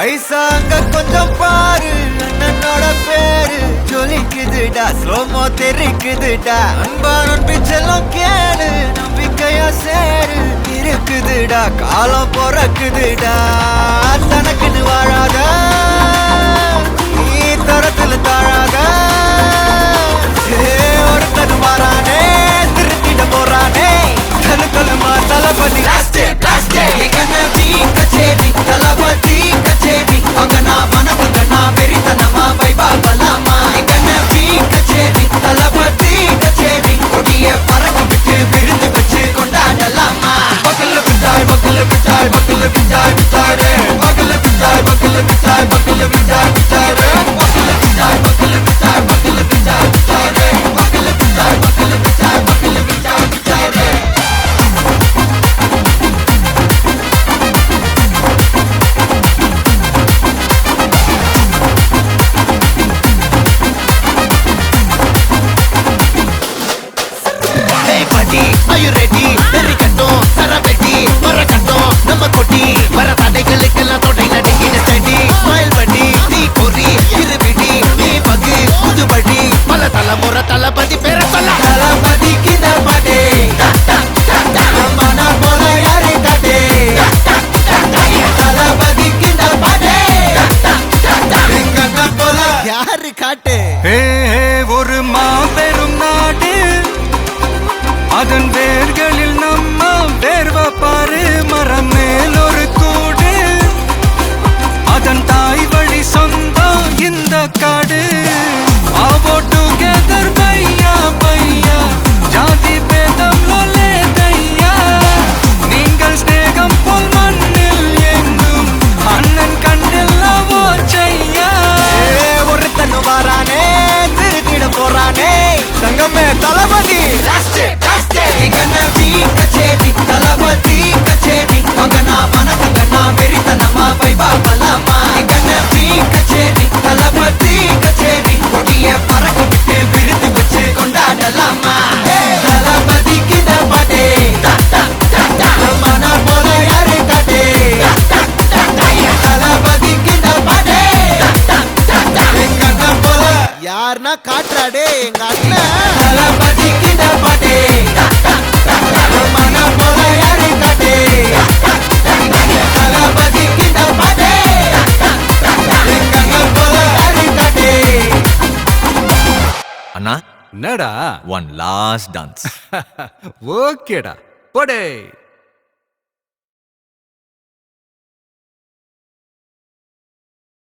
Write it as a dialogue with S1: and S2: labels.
S1: ஐசா அங்க கொஞ்சம் பாரு, அண்ணனோட பேரு ஜொலிக்குதுடா, ஸ்லோமோ தெரிக்குதுடா, அன்பான பிச்செல்லாம் கேளு, நம்பிக்கையா சேரு இருக்குதுடா, காலம் பொறக்குதுடா, தனக்குன்னு வாழாத நீ தரத்துல தாழாத, ஒருத்தன் மாறானே திருத்திட போறானே, தனக்குள்ளமா தளபதி கச்சேரி தளபதி கச்சேரி அங்கனா வனக்கங்கனா வெறித்தனமா வைபா பலாமா கண்ணபி கச்சேரி தளபதி கச்சேரி கொடிய பறக்க விட்டு விருந்து வச்சு கொண்டாடலாமா பக்கல்ல விட்டாய் பக்கல்ல விட்டாய் பக்கல்ல விட்டாய் விட்டாரே பக்கல்ல விட்டாய் பக்கல்ல விட்டாய் பக்கல்ல விட்டாய் விட்டாரே பக்கல்ல விட்டாய் பக்கல்ல விட்டாய் பக்கல்ல விட்டாய் விட்டாரே பக்கல்ல விட்டாய் பக்கல்ல விட்டாய் பக்கல்ல விட்டாய் விட்டாரே Are you ready? Very கட்டும் சரவெட்டி வர கட்டும் நம்ம கொட்டி வர தடைகளுக்கெல்லாம் தொடை நடுங்கின ஸ்டடி ஸ்மைல் பண்ணி தீ பொறி இருவிடி நீ பகு புதுபடி பல தலைமுறை தளபதி பேர சொல்ல தளபதிக்கு பாடே மன போல யாரே காட்டே தளபதிக்கு பாடே எங்க போல யாரு காட்டு
S2: ஒரு மாபெரும் நாடு அதன் வேர்களில் நம்ம வேர்வ பாரு மரம் மேல் ஒரு கூடு அதன் தாய் வழி சொந்தம் இந்த காடு ஆவோ டுகெதர் பையா பையா ஜாதி பேதம் லோலே தையா நீங்கள் ஸ்நேகம் போல் மண்ணில் எங்கும் அண்ணன் கண்ணில் ஓச்சையா
S1: ஒருத்தன் வாரானே திருத்திட போறானே தங்கமே தளபதி கண்ணபி கச்சேரி தளபதி கச்சேரி அங்கனா வனக்கங்கனா வெறித்தனமா வைபா பலாமா கண்ணபி கச்சேரி தளபதி கச்சேரி கொடிய பறக்க விட்டு விருந்து வச்சு கொண்டாடலாமா தளபதிக்கு பாட்டே மன போல யாரு காட்டே தளபதிக்கு பாட்டே எங்க போல யாருன்னா காட்டுறாடே எங்க அண்ணன் தளபதிக்கு பாட்டே மன போல யாரு காட்டே தளபதிக்கு பாட்டே எங்க போல யாரு காட்டே
S2: அண்ணா
S3: என்னடா
S2: one last dance
S3: ஓகேடா போடே